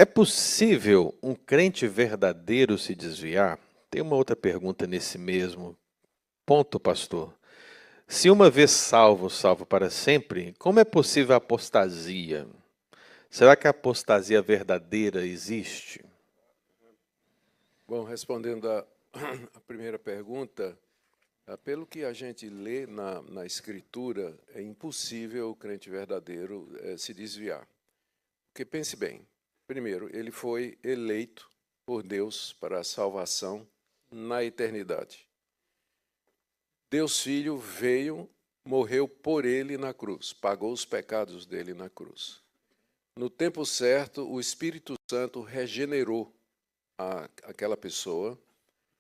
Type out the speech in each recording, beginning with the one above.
É possível um crente verdadeiro se desviar? Tem uma outra pergunta nesse mesmo ponto, pastor. Se uma vez salvo, salvo para sempre, como é possível a apostasia? Será que a apostasia verdadeira existe? Bom, respondendo a, a primeira pergunta, pelo que a gente lê na Escritura, é impossível o crente verdadeiro se desviar. Porque pense bem, primeiro, ele foi eleito por Deus para a salvação na eternidade. Deus Filho veio, morreu por ele na cruz, pagou os pecados dele na cruz. No tempo certo, o Espírito Santo regenerou aquela pessoa,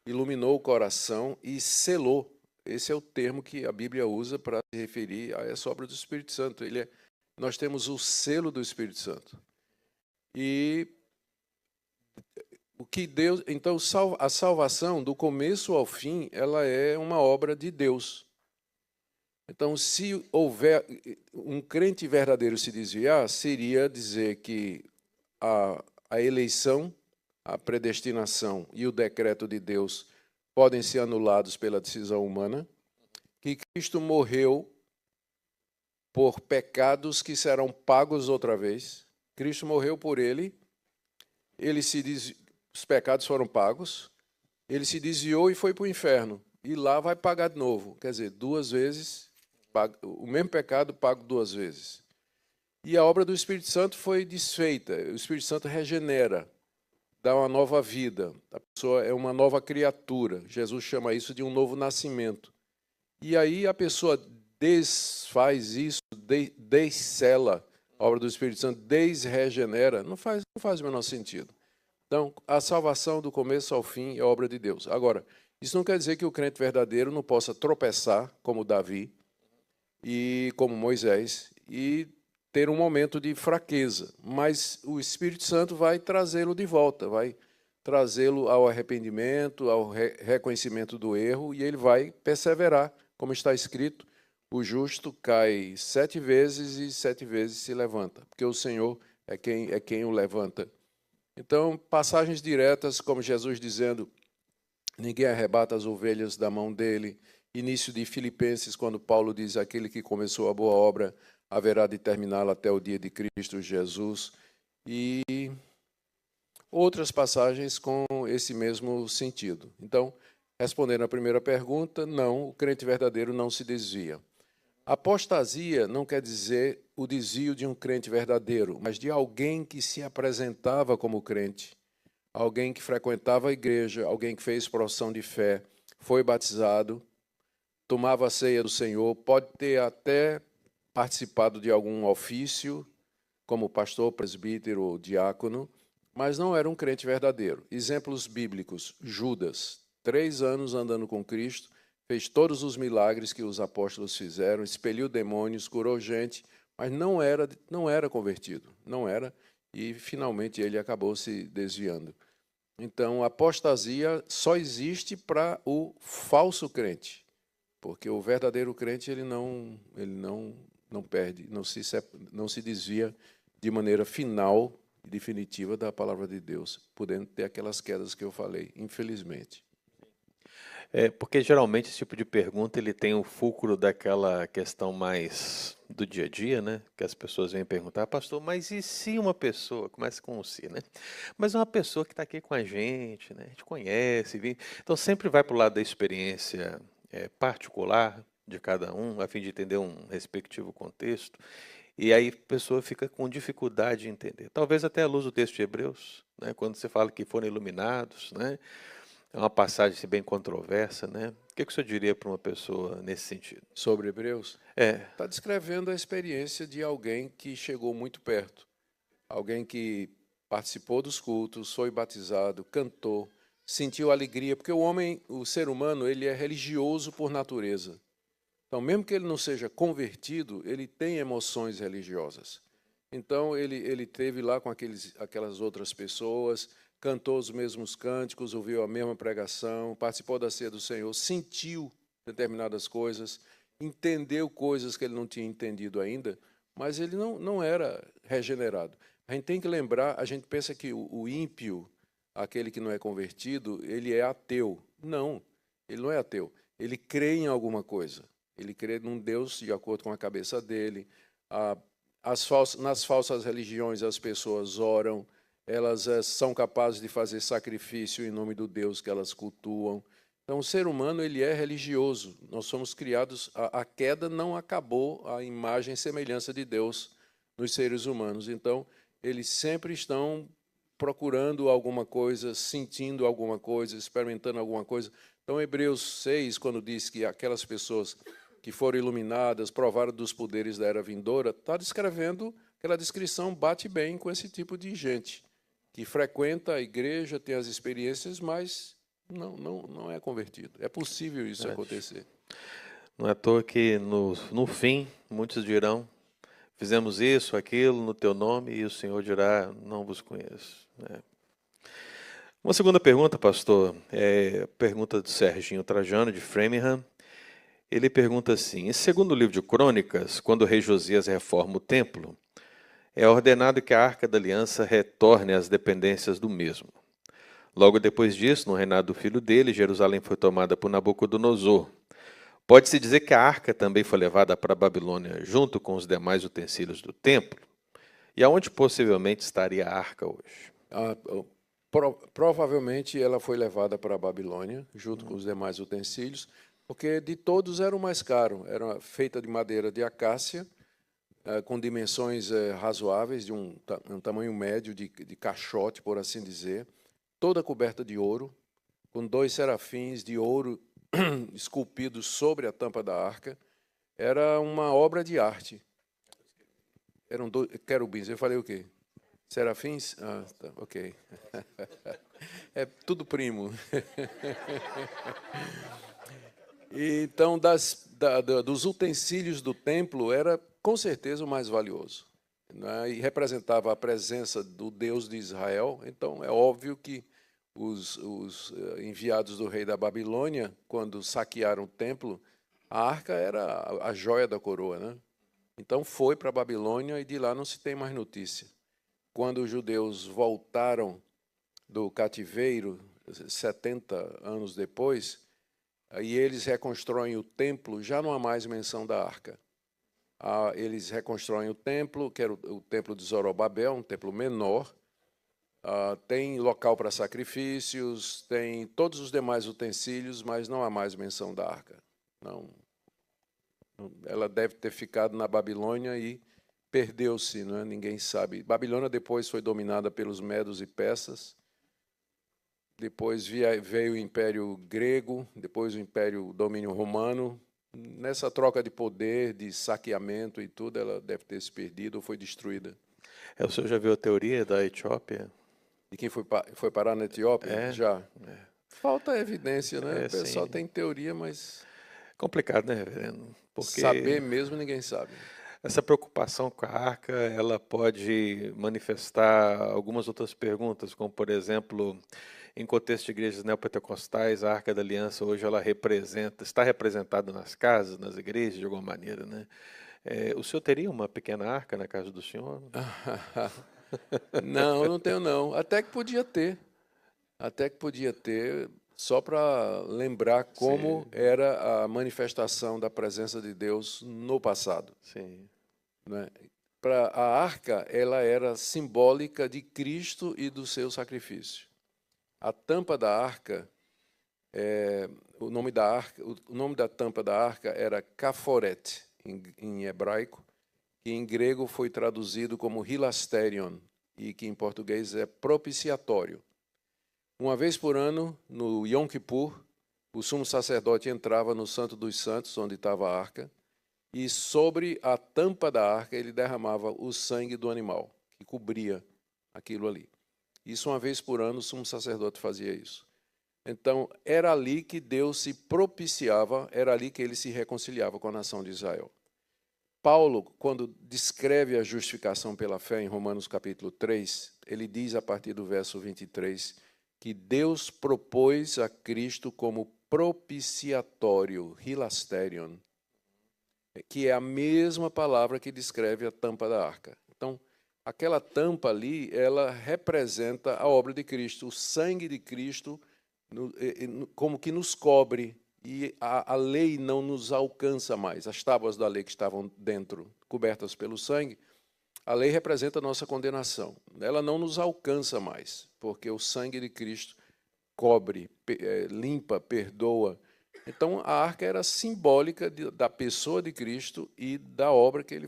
iluminou o coração e selou. Esse é o termo que a Bíblia usa para se referir a essa obra do Espírito Santo. Nós temos o selo do Espírito Santo. E o que Deus, então a salvação do começo ao fim, ela é uma obra de Deus. Então, se houver um crente verdadeiro se desviar, seria dizer que a eleição, a predestinação e o decreto de Deus podem ser anulados pela decisão humana, que Cristo morreu por pecados que serão pagos outra vez. Cristo morreu por ele, os pecados foram pagos, ele se desviou e foi para o inferno. E lá vai pagar de novo, quer dizer, duas vezes, o mesmo pecado pago duas vezes. E a obra do Espírito Santo foi desfeita, o Espírito Santo regenera, dá uma nova vida, a pessoa é uma nova criatura. Jesus chama isso de um novo nascimento. E aí a pessoa desfaz isso, descela a obra do Espírito Santo, desregenera, não faz o menor sentido. Então, a salvação do começo ao fim é obra de Deus. Agora, isso não quer dizer que o crente verdadeiro não possa tropeçar, como Davi e como Moisés, e ter um momento de fraqueza, mas o Espírito Santo vai trazê-lo de volta, vai trazê-lo ao arrependimento, ao reconhecimento do erro, e ele vai perseverar, como está escrito, o justo cai 7 vezes e 7 vezes se levanta, porque o Senhor é quem o levanta. Então, passagens diretas, como Jesus dizendo, ninguém arrebata as ovelhas da mão dele. Início de Filipenses, quando Paulo diz, aquele que começou a boa obra haverá de terminá-la até o dia de Cristo Jesus. E outras passagens com esse mesmo sentido. Então, respondendo à primeira pergunta, não, o crente verdadeiro não se desvia. Apostasia não quer dizer o desvio de um crente verdadeiro, mas de alguém que se apresentava como crente, alguém que frequentava a igreja, alguém que fez profissão de fé, foi batizado, tomava a ceia do Senhor, pode ter até participado de algum ofício, como pastor, presbítero ou diácono, mas não era um crente verdadeiro. Exemplos bíblicos: Judas, 3 anos andando com Cristo, fez todos os milagres que os apóstolos fizeram, expeliu demônios, curou gente, mas não era convertido, não era, e finalmente ele acabou se desviando. Então, a apostasia só existe para o falso crente, porque o verdadeiro crente ele não perde, não se desvia de maneira final e definitiva da palavra de Deus, podendo ter aquelas quedas que eu falei, infelizmente. Porque geralmente esse tipo de pergunta ele tem o fulcro daquela questão mais do dia a dia, né? Que as pessoas vêm perguntar, pastor, mas e se uma pessoa, começa com um se, né? Mas uma pessoa que está aqui com a gente, né? A gente conhece, então sempre vai para o lado da experiência particular de cada um, a fim de entender um respectivo contexto. E aí a pessoa fica com dificuldade de entender. Talvez até à luz do texto de Hebreus, né? Quando você fala que foram iluminados, né? É uma passagem assim, bem controversa, né? O que o senhor diria para uma pessoa nesse sentido? Sobre Hebreus, É, está descrevendo a experiência de alguém que chegou muito perto, alguém que participou dos cultos, foi batizado, cantou, sentiu alegria, porque o ser humano, ele é religioso por natureza. Então, mesmo que ele não seja convertido, ele tem emoções religiosas. Então, ele teve lá com aquelas outras pessoas, cantou os mesmos cânticos, ouviu a mesma pregação, participou da ceia do Senhor, sentiu determinadas coisas, entendeu coisas que ele não tinha entendido ainda, mas ele não era regenerado. A gente tem que lembrar, a gente pensa que o ímpio, aquele que não é convertido, ele é ateu. Não, ele não é ateu. Ele crê em alguma coisa. Ele crê num Deus de acordo com a cabeça dele. Nas falsas religiões, as pessoas oram, elas são capazes de fazer sacrifício em nome do Deus que elas cultuam. Então, o ser humano ele é religioso. Nós somos criados, a queda não acabou a imagem e semelhança de Deus nos seres humanos. Então, eles sempre estão procurando alguma coisa, sentindo alguma coisa, experimentando alguma coisa. Então, Hebreus 6, quando diz que aquelas pessoas que foram iluminadas, provaram dos poderes da era vindoura, está descrevendo, aquela descrição bate bem com esse tipo de gente, que frequenta a igreja, tem as experiências, mas não é convertido. É possível isso acontecer. Não é à toa que no fim, muitos dirão, fizemos isso, aquilo, no teu nome, e o Senhor dirá, não vos conheço. Uma segunda pergunta, pastor, é a pergunta do Serginho Trajano, de Framingham. Ele pergunta assim, em segundo livro de Crônicas, quando o rei Josias reforma o templo, é ordenado que a Arca da Aliança retorne às dependências do mesmo. Logo depois disso, no reinado do filho dele, Jerusalém foi tomada por Nabucodonosor. Pode-se dizer que a arca também foi levada para a Babilônia junto com os demais utensílios do templo? E aonde possivelmente estaria a arca hoje? Provavelmente ela foi levada para a Babilônia, junto com os demais utensílios, porque de todos era o mais caro. Era feita de madeira de acácia, com dimensões razoáveis, de um tamanho médio de caixote, por assim dizer, toda coberta de ouro, com 2 serafins de ouro esculpidos sobre a tampa da arca. Era uma obra de arte. Eram 2 querubins. Eu falei o quê? Serafins? Ah, tá, ok. É tudo primo. Então, dos utensílios do templo, era com certeza o mais valioso, né? E representava a presença do Deus de Israel. Então, é óbvio que os enviados do rei da Babilônia, quando saquearam o templo, a arca era a joia da coroa, né? Então, foi para a Babilônia e de lá não se tem mais notícia. Quando os judeus voltaram do cativeiro, 70 anos depois, aí eles reconstroem o templo, já não há mais menção da arca. Eles reconstroem o templo, que era o templo de Zorobabel, um templo menor. Tem local para sacrifícios, tem todos os demais utensílios, mas não há mais menção da arca. Não, ela deve ter ficado na Babilônia e perdeu-se, né? Ninguém sabe. Babilônia depois foi dominada pelos medos e persas. Depois veio o Império Grego, depois o Império Domínio Romano. Nessa troca de poder, de saqueamento e tudo, ela deve ter se perdido ou foi destruída. O senhor já viu a teoria da Etiópia? De quem foi parar na Etiópia? Já. Falta evidência, né? O pessoal sim. tem teoria, mas Complicado, né, reverendo? Porque saber mesmo ninguém sabe. essa preocupação com a arca, ela pode manifestar algumas outras perguntas, como, por exemplo, em contexto de igrejas neopentecostais, a Arca da Aliança hoje ela está representada nas casas, nas igrejas, de alguma maneira, né? O senhor teria uma pequena arca na casa do senhor? Não tenho não. Até que podia ter. Até que podia ter, só para lembrar como era a manifestação da presença de Deus no passado. Sim. Né? A arca, ela era simbólica de Cristo e do seu sacrifício. A tampa da arca, o nome da tampa da arca era Kaforet, em hebraico, que em grego foi traduzido como hilasterion, e que em português é propiciatório. Uma vez por ano, no Yom Kippur, o sumo sacerdote entrava no Santo dos Santos, onde estava a arca, e sobre a tampa da arca ele derramava o sangue do animal, que cobria aquilo ali. Isso uma vez por ano o sumo sacerdote fazia isso. Então, era ali que Deus se propiciava, era ali que ele se reconciliava com a nação de Israel. Paulo, quando descreve a justificação pela fé em Romanos capítulo 3, ele diz a partir do verso 23 que Deus propôs a Cristo como propiciatório, hilasterion, que é a mesma palavra que descreve a tampa da arca. Então, Aquela tampa ali, ela representa a obra de Cristo, o sangue de Cristo, como que nos cobre, e a lei não nos alcança mais. As tábuas da lei que estavam dentro, cobertas pelo sangue, a lei representa a nossa condenação. Ela não nos alcança mais, porque o sangue de Cristo cobre, limpa, perdoa. Então, a arca era simbólica da pessoa de Cristo e da obra que ele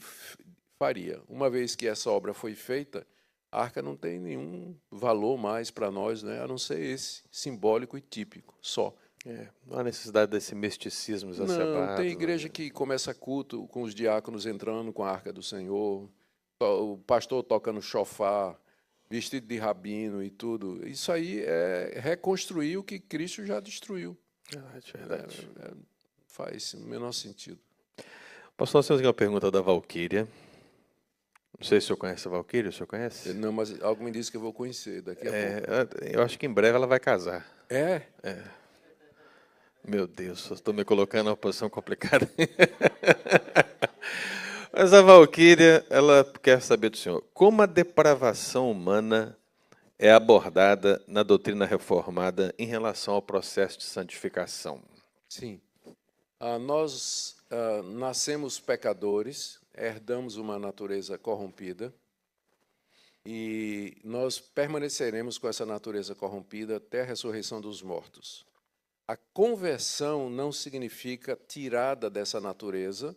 faria. Uma vez que essa obra foi feita, a arca não tem nenhum valor mais para nós, né, a não ser esse, simbólico e típico, só. Não há necessidade desse misticismo Não, exacerbado. tem igreja que começa culto com os diáconos entrando com a arca do Senhor, o pastor toca no chofar, vestido de rabino e tudo. Isso aí é reconstruir o que Cristo já destruiu. Verdade. Faz o menor sentido. Pastor, nós temos aqui uma pergunta da Valquíria. Não sei se o senhor conhece a Valquíria, o senhor conhece? Não, mas algo me disse que eu vou conhecer daqui a pouco. Eu acho que em breve ela vai casar. É? Meu Deus, eu estou me colocando numa posição complicada. Mas a Valquíria, ela quer saber do senhor, como a depravação humana é abordada na doutrina reformada em relação ao processo de santificação? Sim. Nós nascemos pecadores, herdamos uma natureza corrompida e nós permaneceremos com essa natureza corrompida até a ressurreição dos mortos. A conversão não significa tirada dessa natureza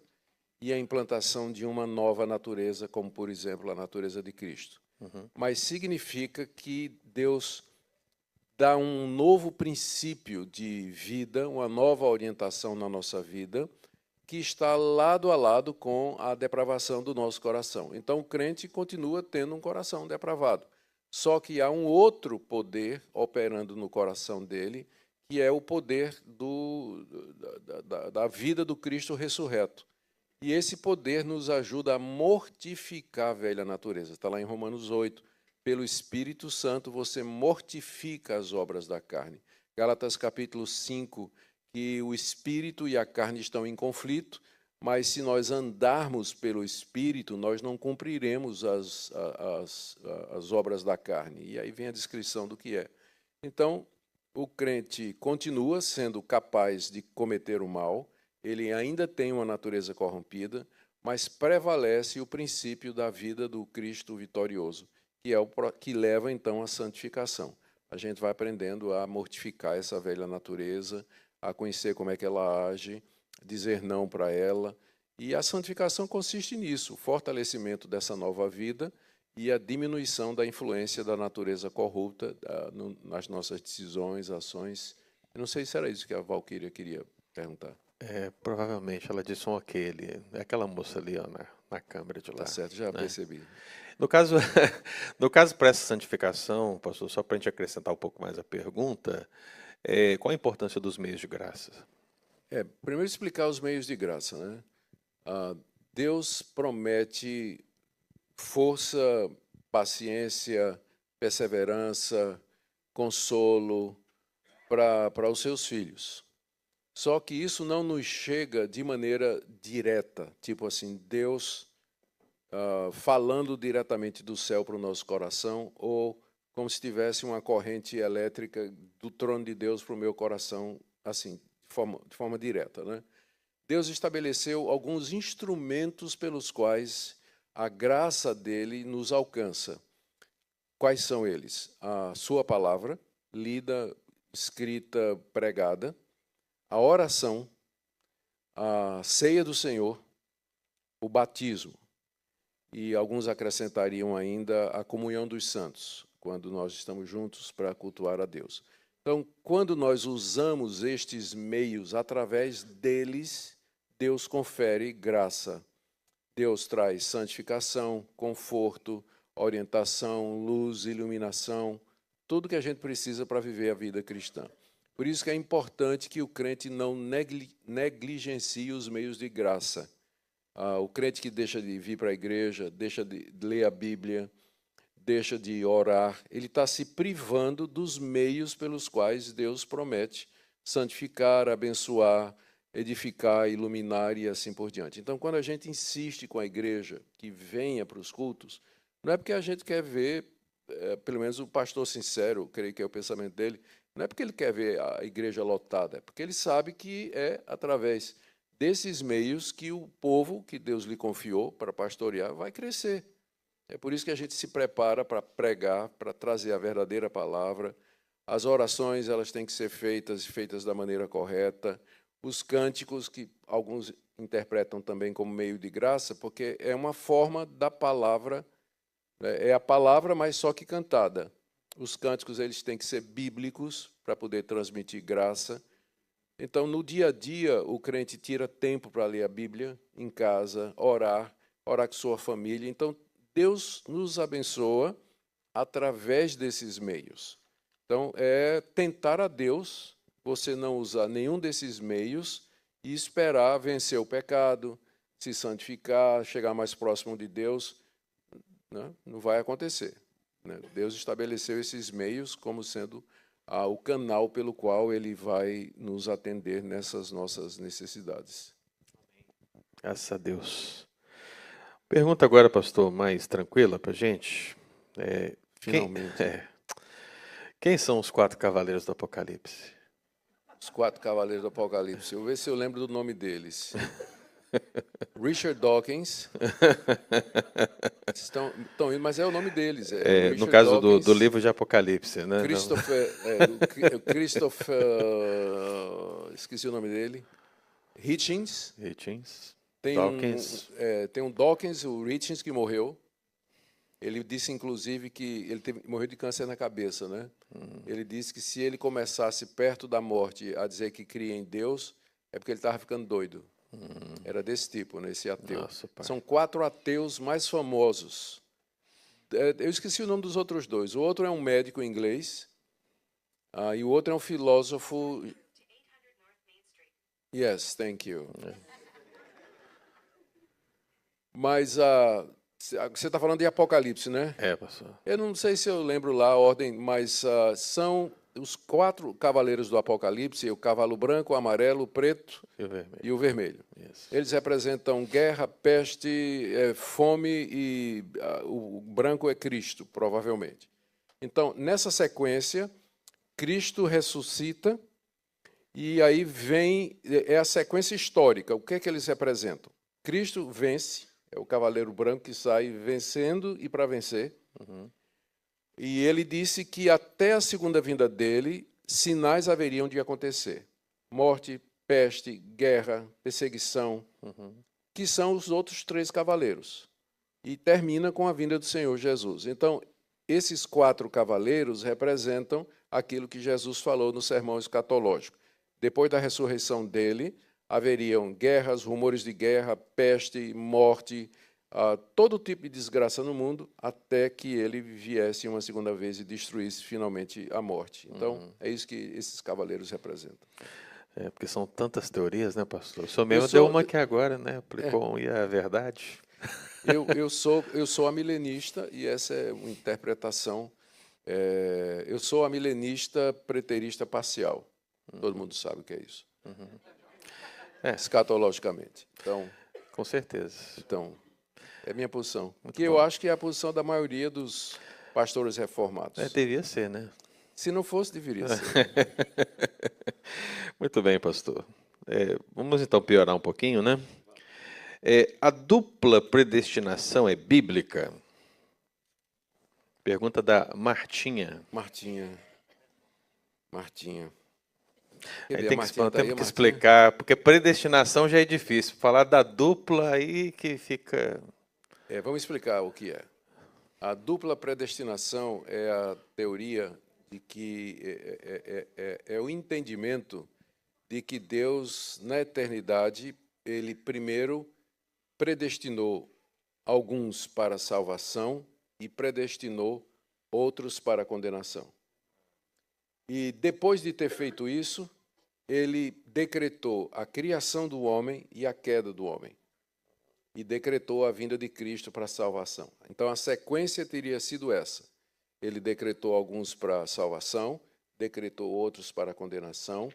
e a implantação de uma nova natureza, como, por exemplo, a natureza de Cristo. Mas significa que Deus dá um novo princípio de vida, uma nova orientação na nossa vida, que está lado a lado com a depravação do nosso coração. Então, o crente continua tendo um coração depravado, só que há um outro poder operando no coração dele, que é o poder da vida do Cristo ressurreto. E esse poder nos ajuda a mortificar a velha natureza. Está lá em Romanos 8. Pelo Espírito Santo você mortifica as obras da carne. Gálatas capítulo 5, que o Espírito e a carne estão em conflito, mas se nós andarmos pelo Espírito, nós não cumpriremos as obras da carne. E aí vem a descrição do que é. Então, o crente continua sendo capaz de cometer o mal, ele ainda tem uma natureza corrompida, mas prevalece o princípio da vida do Cristo vitorioso, que é o que leva então à santificação. A gente vai aprendendo a mortificar essa velha natureza, a conhecer como é que ela age, dizer não para ela, e a santificação consiste nisso, o fortalecimento dessa nova vida e a diminuição da influência da natureza corrupta nas nossas decisões, ações. Eu não sei se era isso que a Valquíria queria perguntar. Provavelmente, ela disse um aquele, é aquela moça ali ó, na câmera de lá. Tá certo, já percebi. No caso, no caso para essa santificação, pastor, só para a gente acrescentar um pouco mais a pergunta, qual a importância dos meios de graça? Primeiro explicar os meios de graça, né? Deus promete força, paciência, perseverança, consolo para os seus filhos. Só que isso não nos chega de maneira direta, tipo assim, Deus falando diretamente do céu para o nosso coração, ou como se tivesse uma corrente elétrica do trono de Deus para o meu coração, assim, de forma direta, né? Deus estabeleceu alguns instrumentos pelos quais a graça dele nos alcança. Quais são eles? A sua palavra, lida, escrita, pregada, a oração, a ceia do Senhor, o batismo. E alguns acrescentariam ainda a comunhão dos santos, quando nós estamos juntos para cultuar a Deus. Então, quando nós usamos estes meios, através deles, Deus confere graça. Deus traz santificação, conforto, orientação, luz, iluminação, tudo que a gente precisa para viver a vida cristã. Por isso que é importante que o crente não negligencie os meios de graça. O crente que deixa de vir para a igreja, deixa de ler a Bíblia, deixa de orar, ele está se privando dos meios pelos quais Deus promete santificar, abençoar, edificar, iluminar e assim por diante. Então, quando a gente insiste com a igreja que venha para os cultos, Não é porque a gente quer ver, pelo menos o pastor sincero, creio que é o pensamento dele, não é porque ele quer ver a igreja lotada, é porque ele sabe que é através desses meios que o povo que Deus lhe confiou para pastorear vai crescer. É por isso que a gente se prepara para pregar, para trazer a verdadeira palavra. As orações, elas têm que ser feitas da maneira correta. Os cânticos, que alguns interpretam também como meio de graça, porque é uma forma da palavra, né? É a palavra, mas só que cantada. Os cânticos, eles têm que ser bíblicos para poder transmitir graça. Então, no dia a dia, o crente tira tempo para ler a Bíblia em casa, orar com sua família. Então, Deus nos abençoa através desses meios. Então, é tentar a Deus, você não usar nenhum desses meios e esperar vencer o pecado, se santificar, chegar mais próximo de Deus, né? Não vai acontecer, né? Deus estabeleceu esses meios como sendo o canal pelo qual Ele vai nos atender nessas nossas necessidades. Graças a Deus. Pergunta agora, pastor, mais tranquila para a gente. Finalmente. Quem são os 4 cavaleiros do Apocalipse? Os 4 cavaleiros do Apocalipse. Eu vou ver se eu lembro do nome deles. Richard Dawkins. Estão indo, mas é o nome deles. No Richard caso Dawkins, do livro de Apocalipse, né? Christopher, esqueci o nome dele. Hitchens. Hitchens, Tem Dawkins. tem um Dawkins, o Hitchens, que morreu. Ele disse, inclusive, que ele morreu de câncer na cabeça, né? Ele disse que se ele começasse perto da morte a dizer que cria em Deus, é porque ele estava ficando doido. Era desse tipo, né, esse ateu. Nossa, pai. São 4 ateus mais famosos. Eu esqueci o nome dos outros 2. O outro é um médico inglês, e o outro é um filósofo. Yes, thank you. Mas você está falando de Apocalipse, né? Pastor. Eu não sei se eu lembro lá a ordem, mas são os 4 cavaleiros do Apocalipse: o cavalo branco, o amarelo, o preto E o vermelho. e o vermelho. Isso. Eles representam guerra, peste, fome e o branco é Cristo, provavelmente. Então, nessa sequência, Cristo ressuscita e aí vem a sequência histórica. O que é que eles representam? Cristo vence, é o cavaleiro branco que sai vencendo e para vencer. E ele disse que até a segunda vinda dele, sinais haveriam de acontecer. Morte, peste, guerra, perseguição, que são os outros 3 cavaleiros. E termina com a vinda do Senhor Jesus. Então, esses 4 cavaleiros representam aquilo que Jesus falou no sermão escatológico. Depois da ressurreição dele, haveriam guerras, rumores de guerra, peste, morte, todo tipo de desgraça no mundo, até que ele viesse uma segunda vez e destruísse finalmente a morte. Então, é isso que esses cavaleiros representam. Porque são tantas teorias, né, pastor? O senhor mesmo deu uma aqui agora, né? Aplicou e é a verdade. Eu sou amilenista e essa é uma interpretação. Eu sou amilenista preterista parcial. Todo mundo sabe o que é isso. Escatologicamente. Então, com certeza. Então, é minha posição. Que eu acho que é a posição da maioria dos pastores reformados. Devia ser, né? Se não fosse, deveria ser. Muito bem, pastor. Vamos então piorar um pouquinho, né? A dupla predestinação é bíblica? Pergunta da Martinha. Martinha. Aí tem que explicar, porque predestinação já é difícil. Falar da dupla aí que fica... Vamos explicar o que é. A dupla predestinação é a teoria de que é o entendimento de que Deus, na eternidade, ele primeiro predestinou alguns para a salvação e predestinou outros para a condenação. E depois de ter feito isso, ele decretou a criação do homem e a queda do homem. E decretou a vinda de Cristo para a salvação. Então, a sequência teria sido essa. Ele decretou alguns para a salvação, decretou outros para a condenação,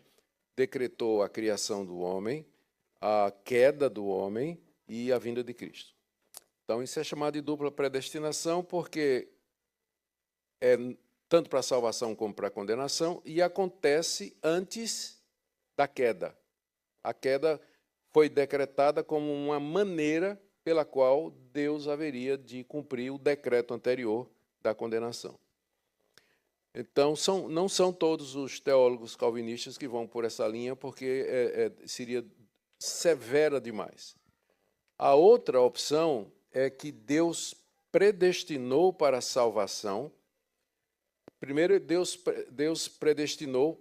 decretou a criação do homem, a queda do homem e a vinda de Cristo. Então, isso é chamado de dupla predestinação porque é tanto para a salvação como para a condenação e acontece antes da queda. A queda foi decretada como uma maneira pela qual Deus haveria de cumprir o decreto anterior da condenação. Então, não são todos os teólogos calvinistas que vão por essa linha, porque seria severa demais. A outra opção é que Deus predestinou para a salvação. Primeiro, Deus predestinou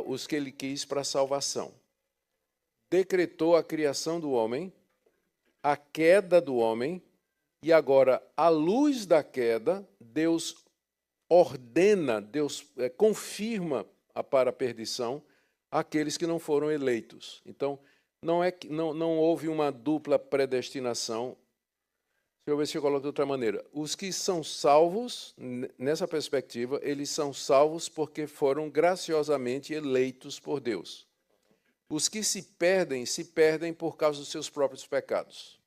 os que Ele quis para a salvação. Decretou a criação do homem, a queda do homem, e agora, à luz da queda, Deus ordena, Deus confirma para a perdição aqueles que não foram eleitos. Então, não houve uma dupla predestinação. Deixa eu ver se eu coloco de outra maneira. Os que são salvos, nessa perspectiva, eles são salvos porque foram graciosamente eleitos por Deus. Os que se perdem por causa dos seus próprios pecados.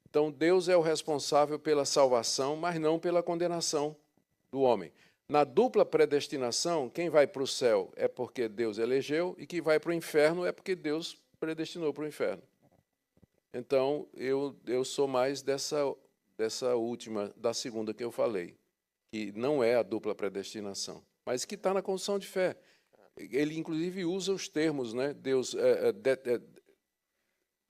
Então, Deus é o responsável pela salvação, mas não pela condenação do homem. Na dupla predestinação, quem vai para o céu é porque Deus elegeu, e quem vai para o inferno é porque Deus predestinou para o inferno. Então, eu sou mais dessa última, da segunda que eu falei, que não é a dupla predestinação, mas que está na confissão de fé. Ele, inclusive, usa os termos, né? Deus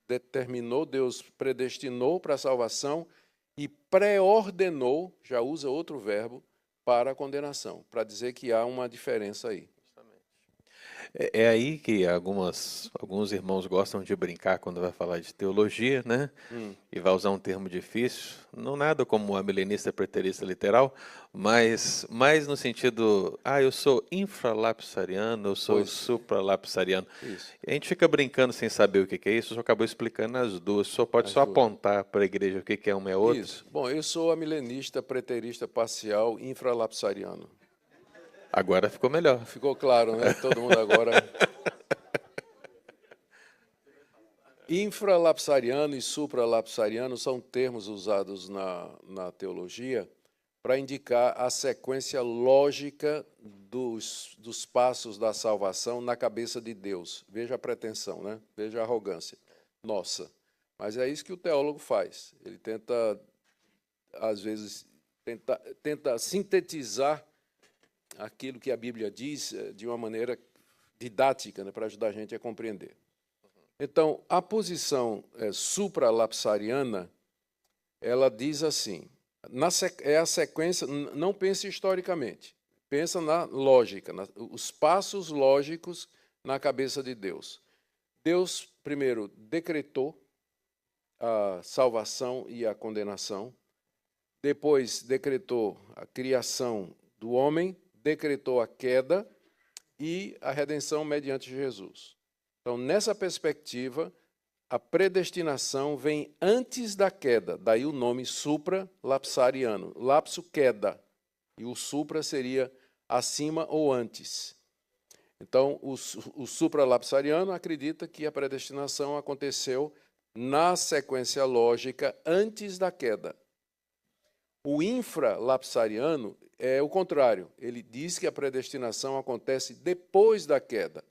determinou, Deus predestinou para a salvação e pré-ordenou, já usa outro verbo, para a condenação, para dizer que há uma diferença aí. É aí que alguns irmãos gostam de brincar quando vai falar de teologia, né? E vai usar um termo difícil, não nada como amilenista preterista literal, mas mais no sentido, eu sou infralapsariano, eu sou supralapsariano. Isso. A gente fica brincando sem saber o que é isso, só acabou explicando as duas, só pode só apontar para a igreja o que é uma e outra. Isso. Bom, eu sou amilenista preterista parcial infralapsariano. Agora ficou melhor. Ficou claro, né? Todo mundo agora. Infralapsariano e supralapsariano são termos usados na teologia para indicar a sequência lógica dos passos da salvação na cabeça de Deus. Veja a pretensão, né? Veja a arrogância. Nossa. Mas é isso que o teólogo faz. Ele tenta, às vezes, tenta sintetizar aquilo que a Bíblia diz de uma maneira didática, né, para ajudar a gente a compreender. Então, a posição supralapsariana, ela diz assim, é a sequência, não pense historicamente, pensa na lógica, os passos lógicos na cabeça de Deus. Deus, primeiro, decretou a salvação e a condenação, depois decretou a criação do homem, decretou a queda e a redenção mediante Jesus. Então, nessa perspectiva, a predestinação vem antes da queda, daí o nome supra-lapsariano, lapso queda, e o supra seria acima ou antes. Então, o supra-lapsariano acredita que a predestinação aconteceu na sequência lógica antes da queda. O infralapsariano é o contrário. Ele diz que a predestinação acontece depois da queda.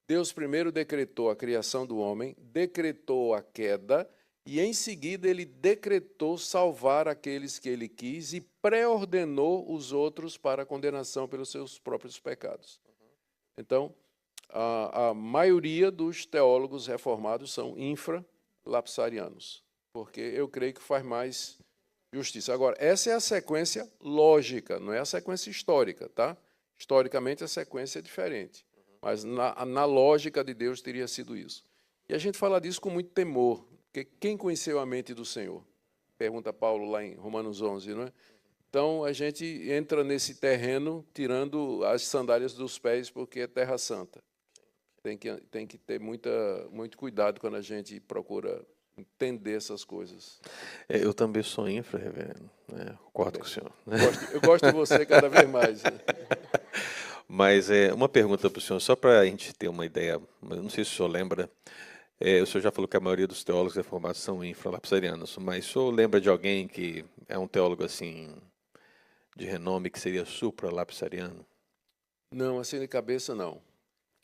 Deus primeiro decretou a criação do homem, decretou a queda, e em seguida ele decretou salvar aqueles que ele quis e pré-ordenou os outros para a condenação pelos seus próprios pecados. Então, a maioria dos teólogos reformados são infralapsarianos, porque eu creio que faz mais justiça. Agora, essa é a sequência lógica, não é a sequência histórica, tá? Historicamente, a sequência é diferente, mas na lógica de Deus teria sido isso. E a gente fala disso com muito temor, porque quem conheceu a mente do Senhor? Pergunta Paulo lá em Romanos 11, não é? Então, a gente entra nesse terreno tirando as sandálias dos pés, porque é terra santa. Tem que ter muito cuidado quando a gente procura entender essas coisas. Eu também sou infra, reverendo. Concordo com o senhor. Eu gosto de você cada vez mais. Mas uma pergunta para o senhor, só para a gente ter uma ideia, não sei se o senhor lembra, O senhor já falou que a maioria dos teólogos reformados são infralapsarianos, mas o senhor lembra de alguém que é um teólogo assim de renome que seria supralapsariano? Não, assim de cabeça não.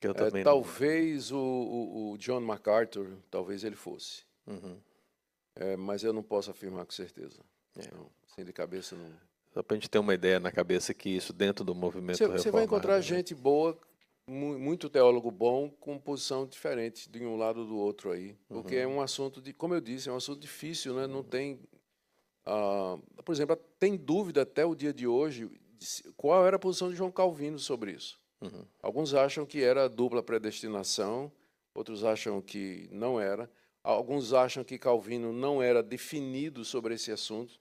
Que eu também não. Talvez o John MacArthur, talvez ele fosse. Uhum. Mas eu não posso afirmar com certeza. É. Não, assim de cabeça não. Só para a gente ter uma ideia na cabeça que isso dentro do movimento Você vai reformado, encontrar né? gente boa, muito teólogo bom, com posição diferente de um lado do outro aí. Porque é um assunto de, como eu disse, é um assunto difícil, né? Não tem. Por exemplo, tem dúvida até o dia de hoje qual era a posição de João Calvino sobre isso. Uhum. Alguns acham que era dupla predestinação, outros acham que não era. Alguns acham que Calvino não era definido sobre esse assunto,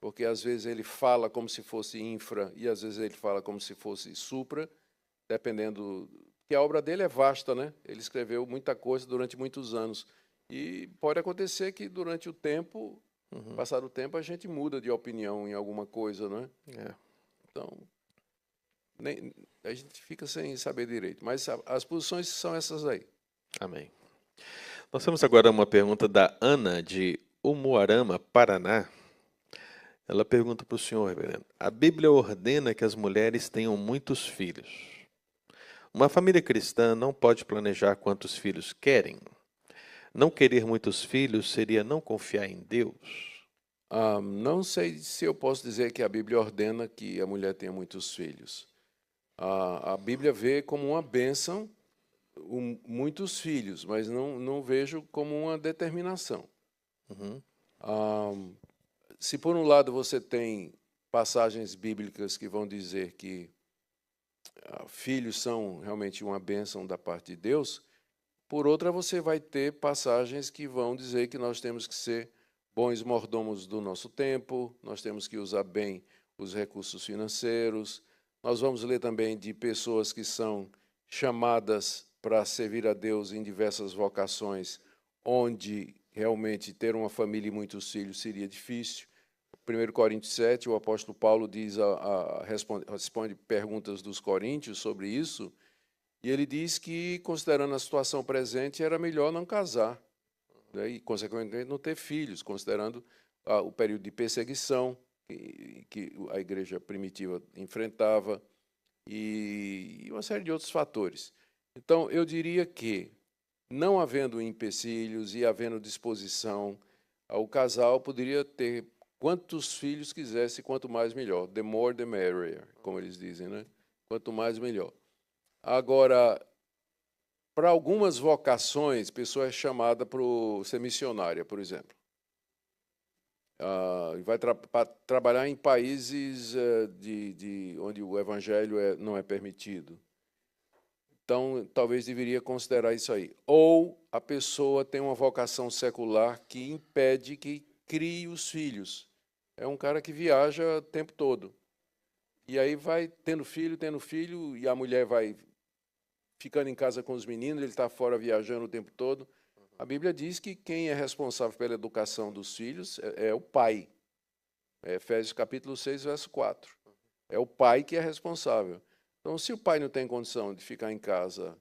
porque às vezes ele fala como se fosse infra e às vezes ele fala como se fosse supra, dependendo. Que a obra dele é vasta, né? Ele escreveu muita coisa durante muitos anos. E pode acontecer que durante o tempo, passado o tempo, a gente muda de opinião em alguma coisa, né? É. Então, a gente fica sem saber direito. Mas as posições são essas aí. Amém. Nós temos agora uma pergunta da Ana, de Umuarama, Paraná. Ela pergunta para o senhor, reverendo: a Bíblia ordena que as mulheres tenham muitos filhos. Uma família cristã não pode planejar quantos filhos querem. Não querer muitos filhos seria não confiar em Deus? Não sei se eu posso dizer que a Bíblia ordena que a mulher tenha muitos filhos. A Bíblia vê como uma bênção muitos filhos, mas não vejo como uma determinação. Uhum. Se por um lado você tem passagens bíblicas que vão dizer que filhos são realmente uma bênção da parte de Deus, por outra você vai ter passagens que vão dizer que nós temos que ser bons mordomos do nosso tempo, nós temos que usar bem os recursos financeiros. Nós vamos ler também de pessoas que são chamadas para servir a Deus em diversas vocações, onde realmente ter uma família e muitos filhos seria difícil. 1 Coríntios 7, o apóstolo Paulo diz responde perguntas dos coríntios sobre isso, e ele diz que, considerando a situação presente, era melhor não casar, né, e, consequentemente, não ter filhos, considerando o período de perseguição que a igreja primitiva enfrentava e uma série de outros fatores. Então, eu diria que, não havendo empecilhos e havendo disposição, o casal poderia ter quantos filhos quisesse, quanto mais melhor. The more, the merrier, como eles dizem, né? Quanto mais, melhor. Agora, para algumas vocações, pessoa é chamada para ser missionária, por exemplo. Vai trabalhar em países onde o evangelho não é permitido. Então, talvez deveria considerar isso aí. Ou a pessoa tem uma vocação secular que impede que crie os filhos. É um cara que viaja o tempo todo. E aí vai tendo filho, e a mulher vai ficando em casa com os meninos, ele está fora viajando o tempo todo. A Bíblia diz que quem é responsável pela educação dos filhos é o pai. Efésios capítulo 6, verso 4. É o pai que é responsável. Então, se o pai não tem condição de ficar em casa,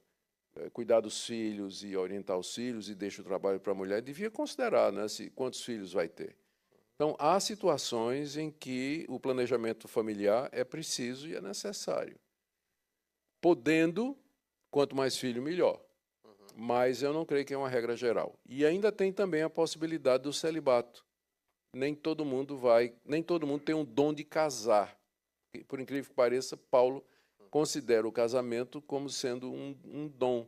cuidar dos filhos e orientar os filhos e deixa o trabalho para a mulher, devia considerar, né, quantos filhos vai ter. Então, há situações em que o planejamento familiar é preciso e é necessário. Podendo, quanto mais filho, melhor. Mas eu não creio que é uma regra geral. E ainda tem também a possibilidade do celibato. Nem todo mundo tem um dom de casar. Por incrível que pareça, Paulo considera o casamento como sendo um dom.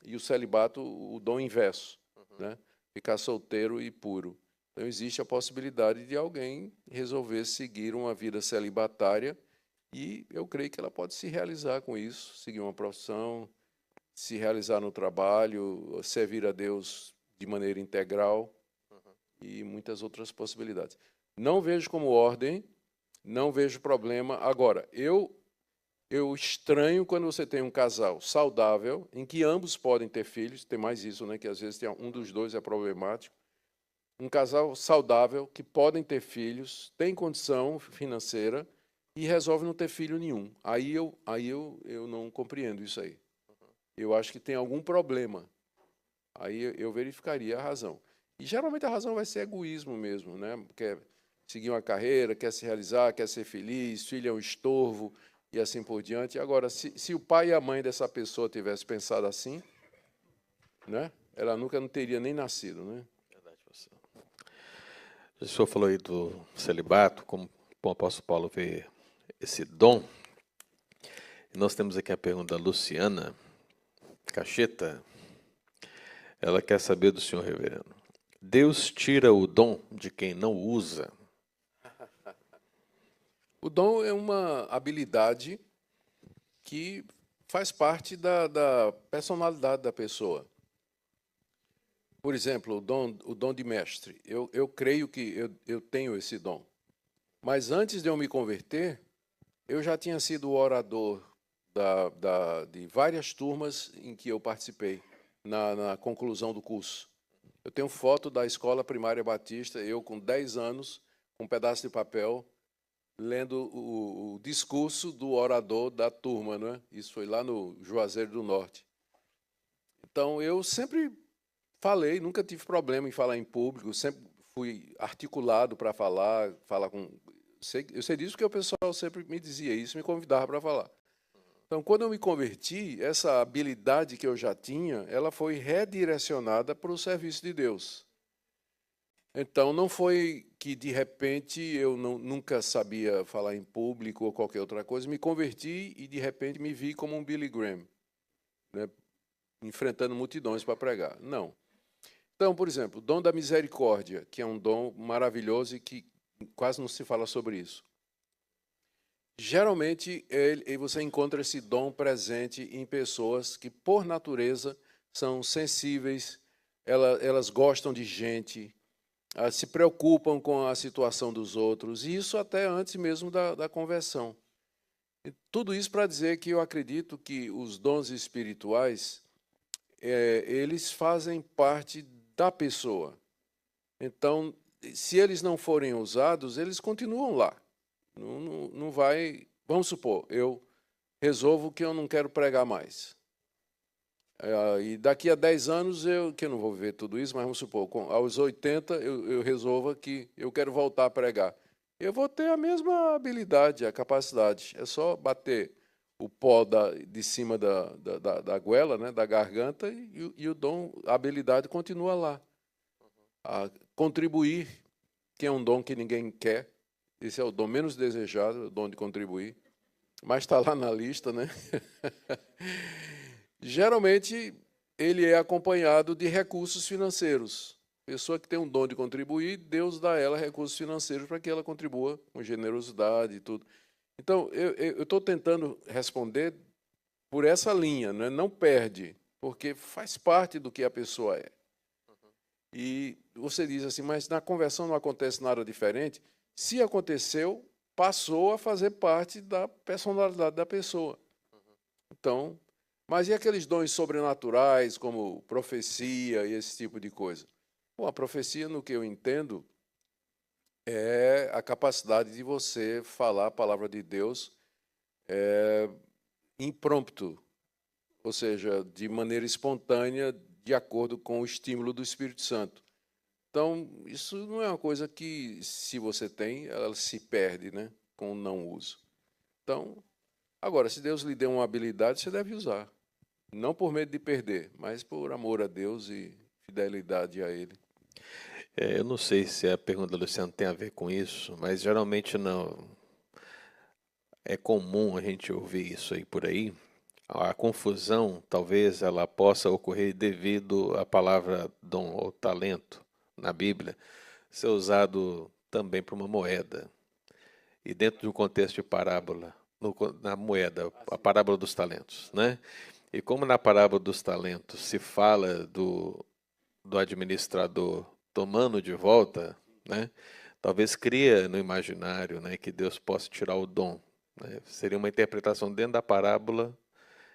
E o celibato, o dom inverso. Né? Ficar solteiro e puro. Então, existe a possibilidade de alguém resolver seguir uma vida celibatária e eu creio que ela pode se realizar com isso, seguir uma profissão, se realizar no trabalho, servir a Deus de maneira integral e muitas outras possibilidades. Não vejo como ordem, não vejo problema. Agora, eu estranho quando você tem um casal saudável, em que ambos podem ter filhos, tem mais isso, né, que às vezes um dos dois é problemático. Um casal saudável, que podem ter filhos, tem condição financeira e resolve não ter filho nenhum. Aí eu não compreendo isso aí. Eu acho que tem algum problema. Aí eu verificaria a razão. E geralmente a razão vai ser egoísmo mesmo, né? Quer seguir uma carreira, quer se realizar, quer ser feliz, filho é um estorvo e assim por diante. Agora, se o pai e a mãe dessa pessoa tivessem pensado assim, né? Ela nunca não teria nem nascido, né? Verdade, pastor. O senhor falou aí do celibato, como o apóstolo Paulo vê esse dom. E nós temos aqui a pergunta da Luciana Cacheta. Ela quer saber do senhor reverendo. Deus tira o dom de quem não usa? O dom é uma habilidade que faz parte da personalidade da pessoa. Por exemplo, o dom de mestre. Eu creio que eu tenho esse dom. Mas antes de eu me converter, eu já tinha sido o orador de várias turmas em que eu participei na conclusão do curso. Eu tenho foto da Escola Primária Batista, eu com 10 anos, com um pedaço de papel, lendo o discurso do orador da turma, né? Isso foi lá no Juazeiro do Norte. Então, eu sempre falei, nunca tive problema em falar em público, sempre fui articulado para falar com... Eu sei disso porque o pessoal sempre me dizia isso, me convidava para falar. Então, quando eu me converti, essa habilidade que eu já tinha, ela foi redirecionada para o serviço de Deus. Então, não foi que, de repente, eu nunca sabia falar em público ou qualquer outra coisa, me converti e, de repente, me vi como um Billy Graham, né, enfrentando multidões para pregar. Não. Então, por exemplo, o dom da misericórdia, que é um dom maravilhoso e que quase não se fala sobre isso. Geralmente, você encontra esse dom presente em pessoas que, por natureza, são sensíveis, elas gostam de gente, se preocupam com a situação dos outros, e isso até antes mesmo da conversão. E tudo isso para dizer que eu acredito que os dons espirituais, eles fazem parte da pessoa. Então, se eles não forem usados, eles continuam lá. Não vai... Vamos supor, eu resolvo que eu não quero pregar mais. E daqui a 10 anos, que eu não vou ver tudo isso, mas vamos supor, aos 80, eu resolvo que eu quero voltar a pregar. Eu vou ter a mesma habilidade, a capacidade. É só bater o pó de cima da goela, né, da garganta, e o dom, a habilidade continua lá. A contribuir, que é um dom que ninguém quer. Esse é o dom menos desejado, o dom de contribuir. Mas está lá na lista, né? Geralmente, ele é acompanhado de recursos financeiros. Pessoa que tem um dom de contribuir, Deus dá a ela recursos financeiros para que ela contribua com generosidade e tudo. Então, eu estou tentando responder por essa linha, né? Não perde, porque faz parte do que a pessoa é. E você diz assim, mas na conversão não acontece nada diferente? Se aconteceu, passou a fazer parte da personalidade da pessoa. Então, mas e aqueles dons sobrenaturais, como profecia e esse tipo de coisa? Bom, a profecia, no que eu entendo, é a capacidade de você falar a palavra de Deus impromptu, ou seja, de maneira espontânea, de acordo com o estímulo do Espírito Santo. Então, isso não é uma coisa que, se você tem, ela se perde, né, com o não uso. Então, agora, se Deus lhe deu uma habilidade, você deve usar. Não por medo de perder, mas por amor a Deus e fidelidade a Ele. Eu não sei se a pergunta do Luciano tem a ver com isso, mas geralmente não. É comum a gente ouvir isso aí por aí. A confusão, talvez ela possa ocorrer devido à palavra dom ou talento na Bíblia ser usado também para uma moeda. E dentro de um contexto de parábola, na moeda, a parábola dos talentos, né? E como na parábola dos talentos se fala do administrador tomando de volta, né? Talvez cria no imaginário, né, que Deus possa tirar o dom, né? Seria uma interpretação dentro da parábola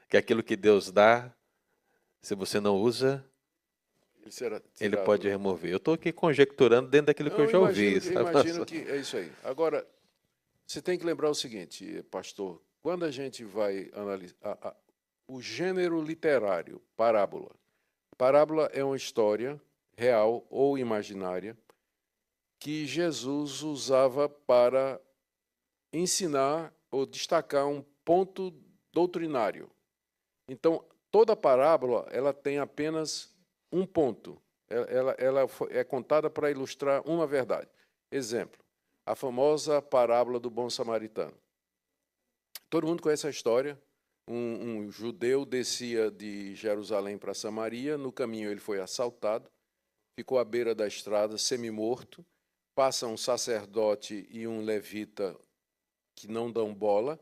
que aquilo que Deus dá, se você não usa, Ele será ele tirado, pode né? remover. Eu estou aqui conjecturando dentro daquilo que eu Não, já ouvi, sabe? imagino que é isso aí. Agora, você tem que lembrar o seguinte, pastor, quando a gente vai analisar o gênero literário, parábola, Parábola é uma história real ou imaginária que Jesus usava para ensinar ou destacar um ponto doutrinário. Então, toda parábola ela tem apenas um ponto. Ela é contada para ilustrar uma verdade. Exemplo, a famosa parábola do bom samaritano. Todo mundo conhece a história. Um judeu descia de Jerusalém para Samaria. No caminho ele foi assaltado, ficou à beira da estrada, semi-morto. Passa um sacerdote e um levita que não dão bola.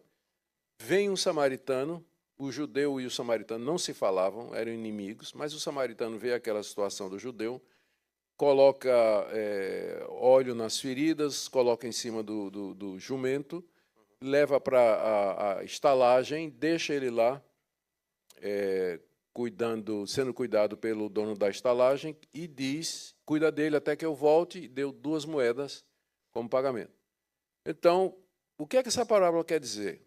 Vem um samaritano. O judeu e o samaritano não se falavam, eram inimigos, mas o samaritano vê aquela situação do judeu, coloca óleo nas feridas, coloca em cima do jumento, leva para a estalagem, deixa ele lá, sendo cuidado pelo dono da estalagem, e diz, cuida dele até que eu volte, e deu 2 moedas como pagamento. Então, o que é que essa parábola quer dizer?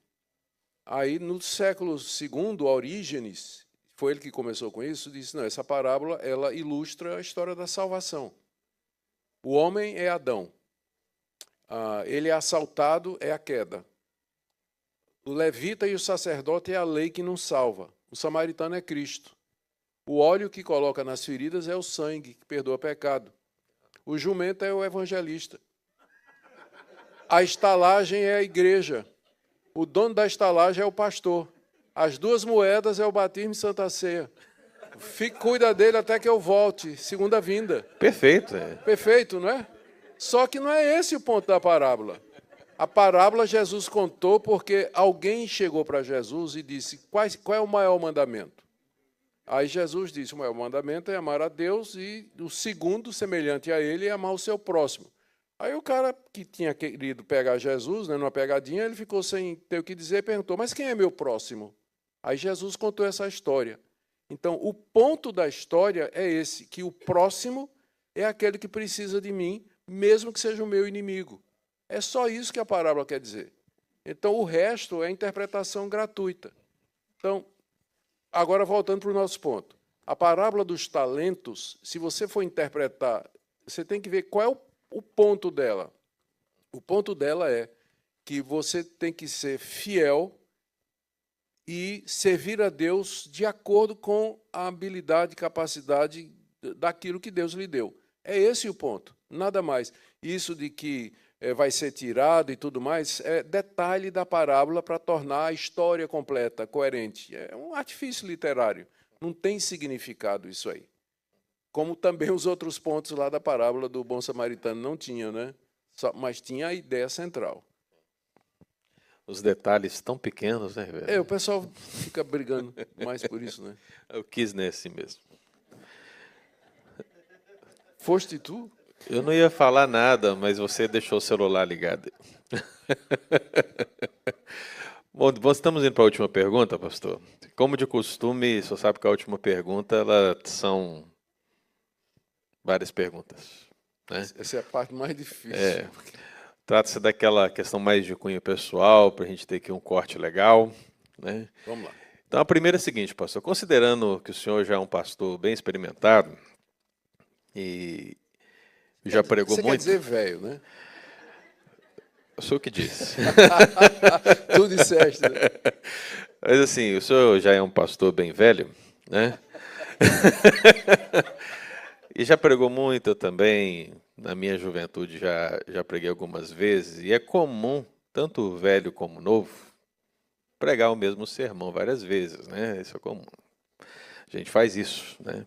Aí, no século II, Orígenes, foi ele que começou com isso, disse, não, essa parábola ela ilustra a história da salvação. O homem é Adão. Ele é assaltado, é a queda. O levita e o sacerdote é a lei que não salva. O samaritano é Cristo. O óleo que coloca nas feridas é o sangue que perdoa pecado. O jumento é o evangelista. A estalagem é a igreja. O dono da estalagem é o pastor. As 2 moedas é o batismo e Santa Ceia. Cuida dele até que eu volte, segunda vinda. Perfeito. Perfeito, não é? Só que não é esse o ponto da parábola. A parábola Jesus contou porque alguém chegou para Jesus e disse, qual é o maior mandamento? Aí Jesus disse, o maior mandamento é amar a Deus e o segundo, semelhante a ele, é amar o seu próximo. Aí o cara que tinha querido pegar Jesus, né, numa pegadinha, ele ficou sem ter o que dizer e perguntou, mas quem é meu próximo? Aí Jesus contou essa história. Então, o ponto da história é esse, que o próximo é aquele que precisa de mim, mesmo que seja o meu inimigo. É só isso que a parábola quer dizer. Então, o resto é interpretação gratuita. Então, agora voltando para o nosso ponto. A parábola dos talentos, se você for interpretar, você tem que ver qual é o ponto dela. O ponto dela é que você tem que ser fiel e servir a Deus de acordo com a habilidade e capacidade daquilo que Deus lhe deu. É esse o ponto, nada mais. Isso de que vai ser tirado e tudo mais é detalhe da parábola para tornar a história completa, coerente. É um artifício literário, não tem significado isso aí. Como também os outros pontos lá da parábola do bom samaritano não tinham, né? Mas tinha a ideia central. Os detalhes tão pequenos, né, velho? O pessoal fica brigando mais por isso, né? Eu quis nesse mesmo. Foste tu? Eu não ia falar nada, mas você deixou o celular ligado. Bom, estamos indo para a última pergunta, pastor. Como de costume, você sabe que a última pergunta, são várias perguntas, né? Essa é a parte mais difícil. Trata-se daquela questão mais de cunho pessoal, para a gente ter aqui um corte legal, né? Vamos lá. Então, a primeira é a seguinte, pastor. Considerando que o senhor já é um pastor bem experimentado e já pregou Você muito... Você quer dizer velho, né? Eu sou o que disse. Tu disseste, né? Mas assim, o senhor já é um pastor bem velho, né? E já pregou muito, eu também, na minha juventude, já preguei algumas vezes, e é comum, tanto o velho como o novo, pregar o mesmo sermão várias vezes, né? Isso é comum. A gente faz isso, né?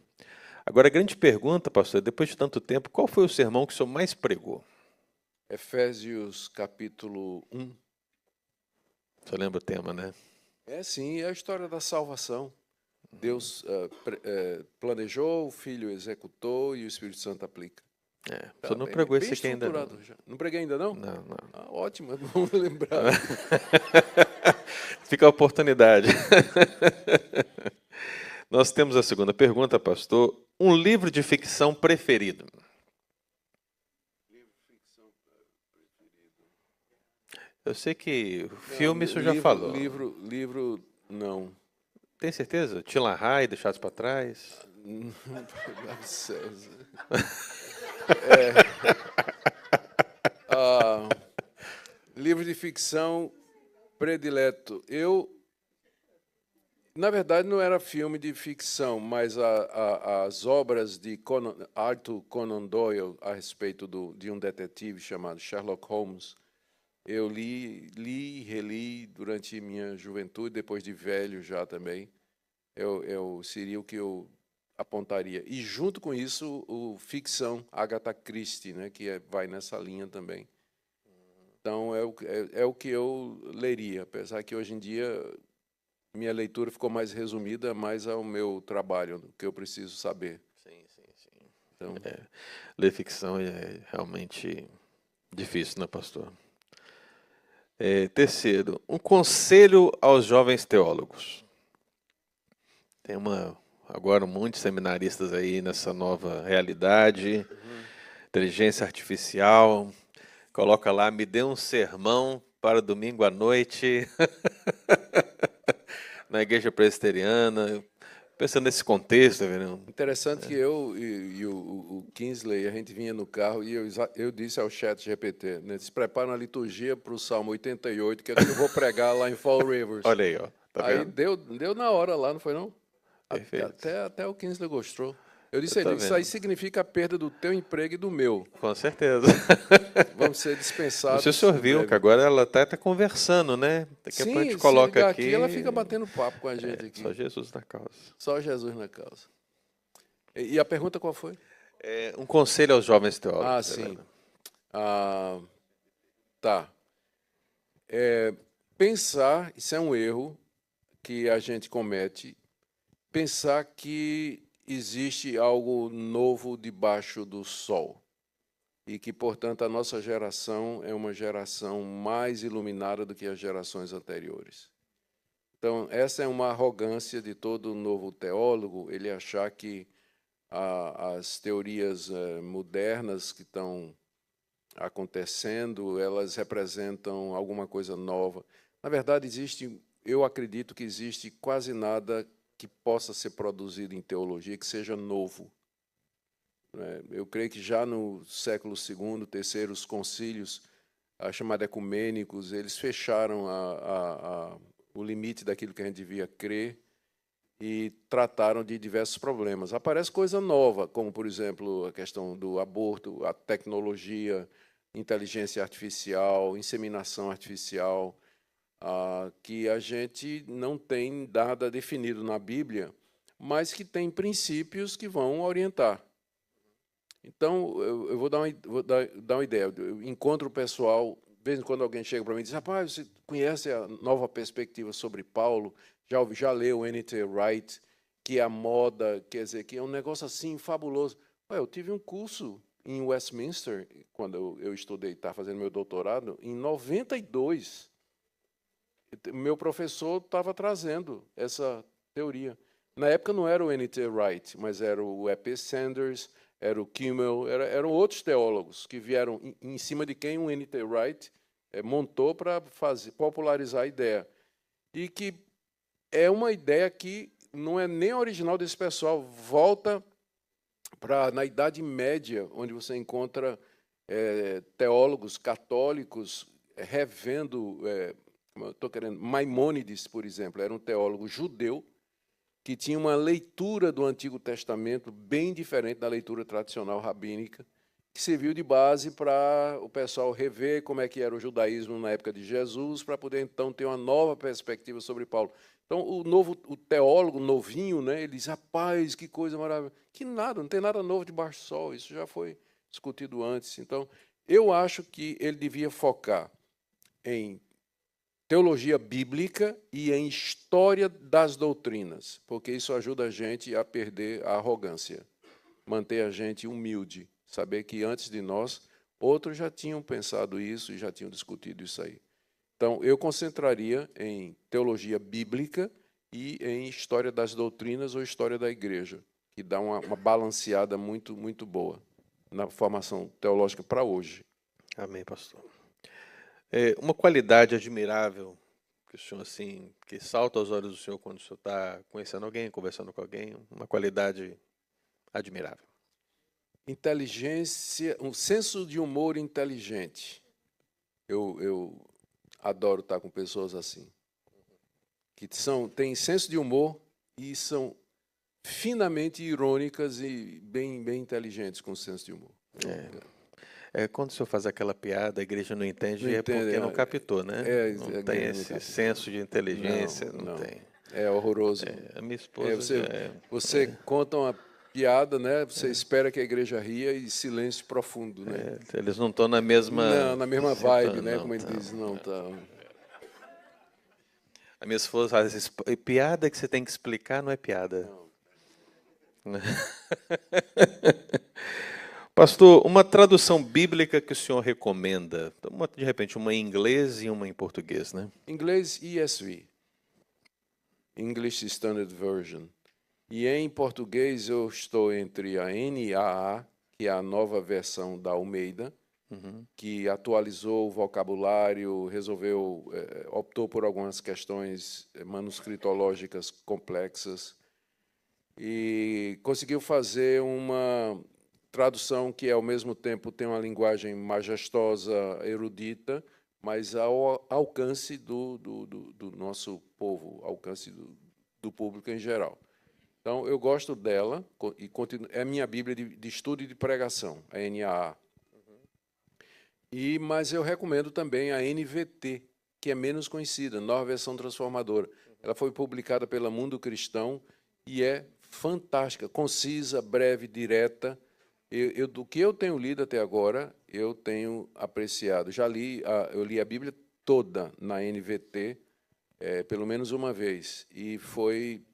Agora, a grande pergunta, pastor, depois de tanto tempo, qual foi o sermão que o senhor mais pregou? Efésios capítulo 1. Você lembra o tema, né? Sim, é a história da salvação. Deus planejou, o Filho executou e o Espírito Santo aplica. O senhor não pregou esse bem aqui ainda não. Já. Não preguei ainda não? Não. Ótimo, é bom lembrar. Fica a oportunidade. Nós temos a segunda pergunta, pastor. Um livro de ficção preferido? Eu sei que filme isso já falou. Livro, não. Tem certeza? Tila Rai, Deixados para Trás? Livro de ficção predileto. Na verdade, não era filme de ficção, mas as obras de Arthur Conan Doyle a respeito de um detetive chamado Sherlock Holmes, eu li e reli durante minha juventude, depois de velho já também. Seria o que eu apontaria. E, junto com isso, o ficção Agatha Christie, né, que vai nessa linha também. Então, é o que eu leria, apesar que hoje em dia minha leitura ficou mais resumida, mais ao meu trabalho, do que eu preciso saber. Sim, sim, sim. Então, Ler ficção é realmente difícil, né, pastor? Terceiro, um conselho aos jovens teólogos. Tem agora muitos seminaristas aí nessa nova realidade, inteligência artificial. Coloca lá, me dê um sermão para domingo à noite na igreja presbiteriana. Pensando nesse contexto, Verão. interessante que eu e o Kingsley, a gente vinha no carro e eu disse ao chat GPT, né, se prepara uma liturgia para o Salmo 88, que é o que eu vou pregar lá em Fall Rivers. Olha aí, ó. Tá Aí vendo? deu na hora lá, não foi não? Perfeito. Até o Kingsley gostou. Eu disse Você a tá ele, isso aí vendo? significa a perda do teu emprego e do meu. Com certeza. Vamos ser Não sei se o dispensados senhor em viu que breve. agora ela tá conversando, né? Daqui a pouco a gente Sim, se coloca ligar aqui, ela aqui. fica batendo papo com a gente Só aqui. Jesus na causa. Só Jesus na causa. E a pergunta qual foi? Um conselho aos jovens teólogos, Sim. Helena. Tá. Pensar, isso é um erro que a gente comete, pensar que existe algo novo debaixo do sol e que, portanto, a nossa geração é uma geração mais iluminada do que as gerações anteriores. Então, essa é uma arrogância de todo novo teólogo, ele achar que as teorias modernas que estão acontecendo, elas representam alguma coisa nova. Na verdade, eu acredito que existe quase nada que possa ser produzido em teologia que seja novo. Eu creio que já no século II, III, os concílios, chamados ecumênicos, eles fecharam o limite daquilo que a gente devia crer e trataram de diversos problemas. Aparece coisa nova, como, por exemplo, a questão do aborto, a tecnologia, inteligência artificial, inseminação artificial, que a gente não tem nada definido na Bíblia, mas que tem princípios que vão orientar. Então, eu vou dar uma ideia. Eu encontro o pessoal, de vez em quando alguém chega para mim e diz, rapaz, você conhece a nova perspectiva sobre Paulo? Já leu N.T. Wright, que é a moda, quer dizer, que é um negócio assim fabuloso. Eu tive um curso em Westminster, quando eu estudei, estava fazendo meu doutorado, em 92. Meu professor estava trazendo essa teoria. Na época não era o N.T. Wright, mas era o E.P. Sanders, era o Kimmel, eram outros teólogos que vieram em cima de quem o N.T. Wright montou para popularizar a ideia. E que é uma ideia que não é nem original desse pessoal, volta na Idade Média, onde você encontra teólogos católicos revendo, como eu estou querendo, Maimônides, por exemplo, era um teólogo judeu que tinha uma leitura do Antigo Testamento bem diferente da leitura tradicional rabínica, que serviu de base para o pessoal rever como é que era o judaísmo na época de Jesus, para poder, então, ter uma nova perspectiva sobre Paulo. Então, o teólogo novinho, né, ele diz, rapaz, que coisa maravilhosa. Que nada, não tem nada novo debaixo do sol, isso já foi discutido antes. Então, eu acho que ele devia focar em teologia bíblica e em história das doutrinas, porque isso ajuda a gente a perder a arrogância, manter a gente humilde, saber que antes de nós, outros já tinham pensado isso e já tinham discutido isso aí. Então, eu concentraria em teologia bíblica e em história das doutrinas ou história da igreja, que dá uma balanceada muito, muito boa na formação teológica para hoje. Amém, pastor. Uma qualidade admirável que o senhor, assim, que salta aos olhos do senhor quando o senhor está conhecendo alguém, conversando com alguém, uma qualidade admirável. Inteligência, um senso de humor inteligente. Eu adoro estar com pessoas assim, que têm senso de humor e são finamente irônicas e bem inteligentes com senso de humor. Quando o senhor faz aquela piada, a igreja não entende, Não é entende, porque não captou, né? Não a tem igreja não esse captou. senso de inteligência, não tem. É horroroso. A minha esposa Você conta uma piada, né? Você espera que a igreja ria e silêncio profundo, né? eles não estão na mesma... Não, na mesma vibe, né? Como ele diz, não tá. A minha esposa fala assim, piada que você tem que explicar não é piada. Não. Pastor, uma tradução bíblica que o senhor recomenda? De repente, uma em inglês e uma em português, né? Inglês ESV, English Standard Version. E em português eu estou entre a NAA, que é a nova versão da Almeida, que atualizou o vocabulário, optou por algumas questões manuscritológicas complexas e conseguiu fazer uma tradução que, ao mesmo tempo, tem uma linguagem majestosa, erudita, mas ao alcance do nosso povo, ao alcance do público em geral. Então, eu gosto dela, e é a minha Bíblia de estudo e de pregação, a NAA. Mas eu recomendo também a NVT, que é menos conhecida, Nova Versão Transformadora. Ela foi publicada pela Mundo Cristão e é fantástica, concisa, breve, direta. Do que eu tenho lido até agora, eu tenho apreciado. Eu li a Bíblia toda na NVT, pelo menos uma vez, e foi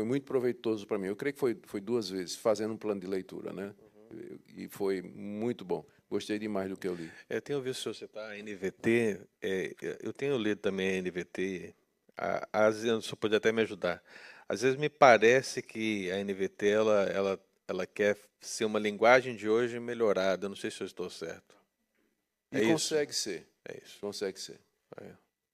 muito proveitoso para mim. Eu creio que foi 2 vezes, fazendo um plano de leitura, né? E foi muito bom. Gostei demais do que eu li. Eu tenho visto o senhor citar a NVT, eu tenho lido também a NVT, às vezes o senhor pode até me ajudar. Às vezes me parece que a NVT ela quer ser uma linguagem de hoje melhorada, eu não sei se eu estou certo. E consegue ser. É isso. Consegue ser.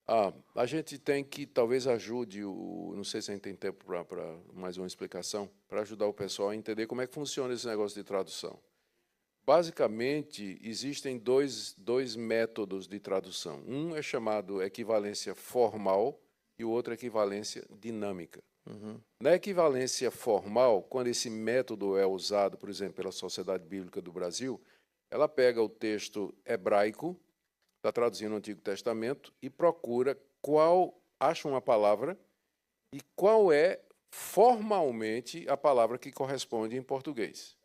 A gente tem que, talvez ajude, não sei se a gente tem tempo para mais uma explicação, para ajudar o pessoal a entender como é que funciona esse negócio de tradução. Basicamente, existem dois métodos de tradução. Um é chamado equivalência formal e o outro é equivalência dinâmica. Na equivalência formal, quando esse método é usado, por exemplo, pela Sociedade Bíblica do Brasil, ela pega o texto hebraico, está traduzindo o Antigo Testamento, e procura acha uma palavra e qual é formalmente a palavra que corresponde em português.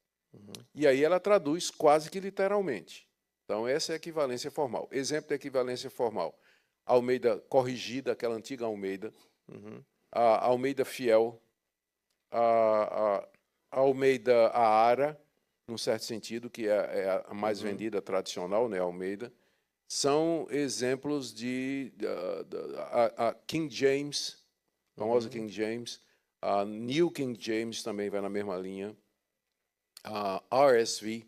E aí ela traduz quase que literalmente. Então, essa é a equivalência formal. Exemplo de equivalência formal. Almeida corrigida, aquela antiga Almeida. A Almeida fiel. A Almeida Aara, num certo sentido, que é a mais vendida, tradicional, né, Almeida. São exemplos de a King James, a famosa King James. A New King James também vai na mesma linha. A RSV,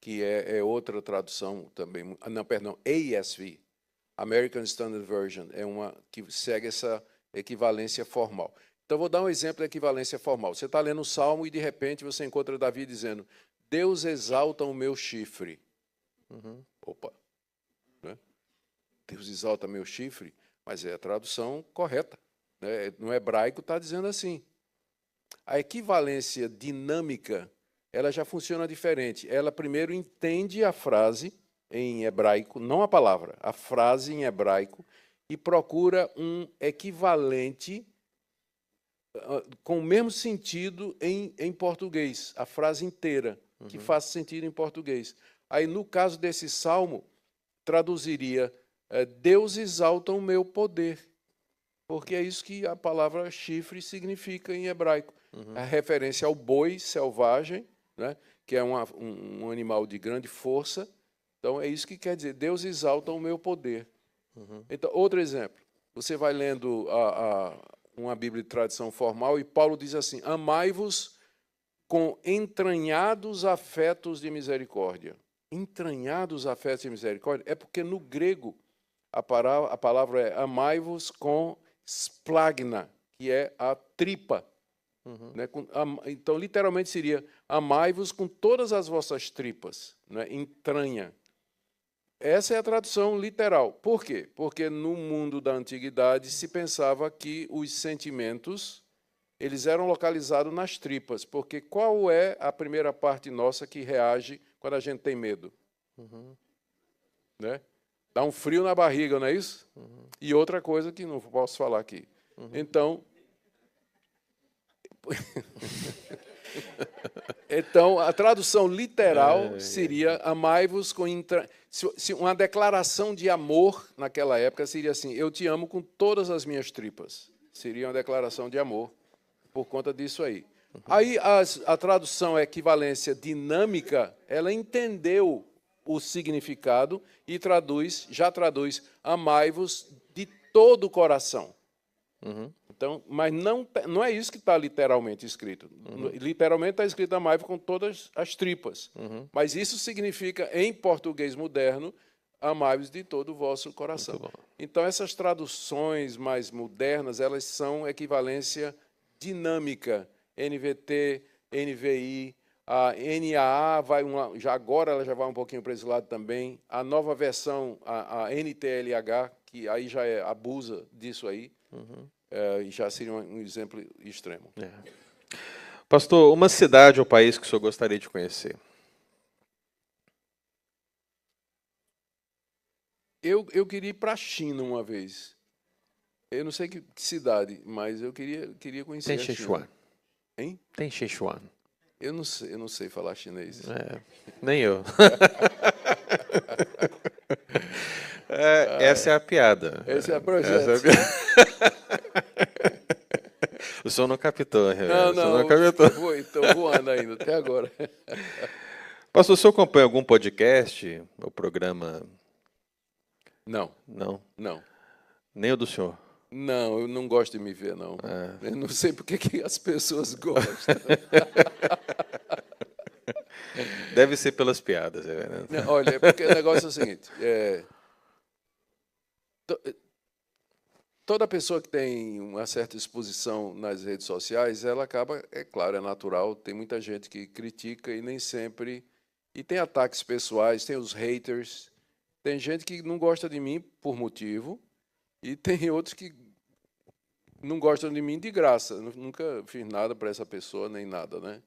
que é outra tradução também, ASV, American Standard Version, é uma que segue essa equivalência formal. Então, vou dar um exemplo de equivalência formal. Você está lendo o Salmo e, de repente, você encontra Davi dizendo, Deus exalta o meu chifre. Opa! Né? Deus exalta meu chifre, mas é a tradução correta. Né? No hebraico está dizendo assim. A equivalência dinâmica ela já funciona diferente. Ela primeiro entende a frase em hebraico, não a palavra, a frase em hebraico, e procura um equivalente com o mesmo sentido em português, a frase inteira, que faça sentido em português. Aí, no caso desse salmo, traduziria Deus exalta o meu poder, porque é isso que a palavra chifre significa em hebraico. A referência ao boi selvagem, né, que é um animal de grande força. Então, é isso que quer dizer, Deus exalta o meu poder. Então, outro exemplo, você vai lendo uma Bíblia de tradição formal e Paulo diz assim, amai-vos com entranhados afetos de misericórdia. Entranhados afetos de misericórdia é porque no grego a palavra é amai-vos com splagna, que é a tripa. Né? Então, literalmente seria: amai-vos com todas as vossas tripas, né? Entranha. Essa é a tradução literal. Por quê? Porque no mundo da antiguidade se pensava que os sentimentos eles eram localizados nas tripas, porque qual é a primeira parte nossa que reage quando a gente tem medo? Né? Dá um frio na barriga, não é isso? E outra coisa que não posso falar aqui. Então, a tradução literal seria: amai-vos com uma declaração de amor naquela época seria assim: eu te amo com todas as minhas tripas. Seria uma declaração de amor por conta disso aí. Aí a tradução equivalência dinâmica, ela entendeu o significado e já traduz: amai-vos de todo o coração. Então, mas não é isso que está literalmente escrito. Literalmente está escrito: amai-vos com todas as tripas. Mas isso significa, em português moderno, amai-vos de todo o vosso coração. Então, essas traduções mais modernas, elas são equivalência dinâmica. NVT, NVI, a NAA já agora ela já vai um pouquinho para esse lado também. A nova versão, a NTLH, que aí já abusa disso aí, e já seria um exemplo extremo. Pastor, uma cidade ou país que o senhor gostaria de conhecer? Eu queria ir para a China uma vez. Eu não sei que cidade, mas eu queria conhecer Tem a China. Sichuan. Hein? Tem Sichuan. Eu não sei falar chinês. Nem eu. Essa é a piada. Esse é o projeto. O senhor não captou, Não, o senhor não captou. estou voando ainda, até agora. Pastor, o senhor acompanha algum podcast ou programa? Não, Não? não. Nem o do senhor? Não, eu não gosto de me ver, não. Eu não sei por que as pessoas gostam. Deve ser pelas piadas, né? Não, olha, é porque o negócio é o seguinte: toda pessoa que tem uma certa exposição nas redes sociais, ela acaba, é claro, é natural, tem muita gente que critica e nem sempre... E tem ataques pessoais, tem os haters, tem gente que não gosta de mim por motivo, e tem outros que não gostam de mim de graça. Eu nunca fiz nada para essa pessoa, nem nada, né?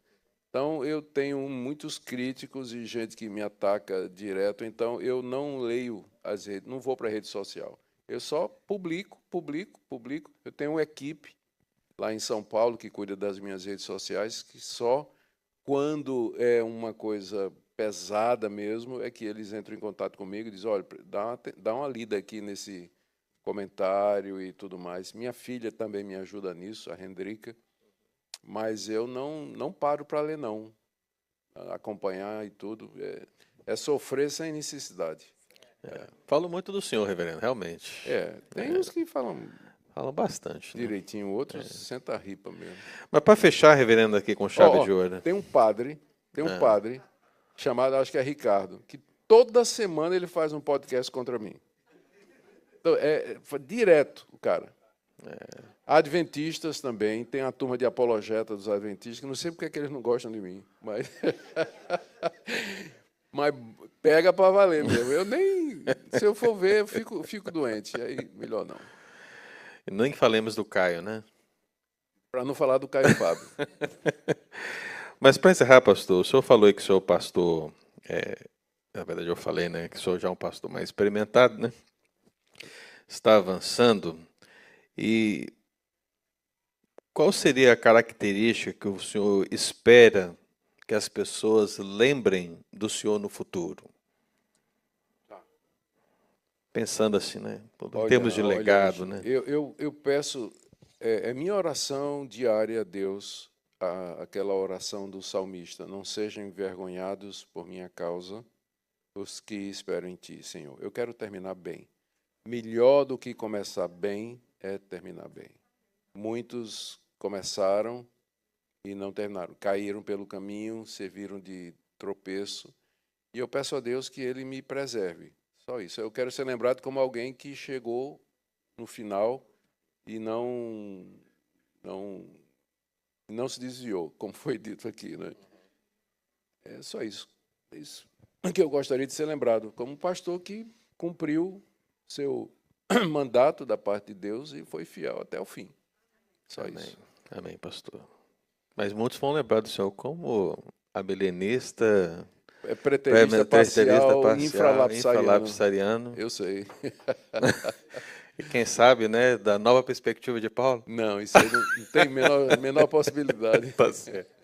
Então, eu tenho muitos críticos e gente que me ataca direto, então eu não leio as redes, não vou para a rede social. Eu só publico. Eu tenho uma equipe lá em São Paulo que cuida das minhas redes sociais, que só quando é uma coisa pesada mesmo é que eles entram em contato comigo e dizem: olha, dá uma lida aqui nesse comentário e tudo mais. Minha filha também me ajuda nisso, a Hendrika. Mas eu não paro para ler, não. Acompanhar e tudo. É sofrer sem necessidade. Falo muito do senhor, reverendo, realmente. Tem uns que falam Falam bastante, né? direitinho, outros senta a ripa mesmo. Mas para fechar, reverendo, aqui com chave de ouro. Tem um padre chamado, acho que é Ricardo, que toda semana ele faz um podcast contra mim. Então, direto, o cara. Adventistas também, tem a turma de apologeta dos adventistas, que não sei porque é que eles não gostam de mim, mas pega para valer mesmo. Eu nem, se eu for ver, eu fico doente, aí melhor não. E nem falemos do Caio, né? Para não falar do Caio Fábio. Mas para encerrar, pastor, o senhor falou aí que o senhor pastor, na verdade eu falei, né, que o senhor já é um pastor mais experimentado, né? Está avançando. E qual seria a característica que o senhor espera que as pessoas lembrem do senhor no futuro? Pensando assim, né? Em termos de legado, né? Eu peço, é minha oração diária a Deus, aquela oração do salmista: não sejam envergonhados por minha causa os que esperam em ti, Senhor. Eu quero terminar bem. Melhor do que começar bem é terminar bem. Muitos começaram e não terminaram. Caíram pelo caminho, serviram de tropeço. E eu peço a Deus que Ele me preserve. Só isso. Eu quero ser lembrado como alguém que chegou no final e não não se desviou, como foi dito aqui, né? É só isso. É isso que eu gostaria de ser lembrado, como um pastor que cumpriu seu mandato da parte de Deus e foi fiel até o fim. Só Amém. isso. Amém, pastor. Mas muitos vão lembrar do senhor como abelenista, É preterista parcial, infralapsariano. infralapsariano. Eu sei. E quem sabe, né, da nova perspectiva de Paulo? Não, isso aí não tem menor possibilidade. Tá certo.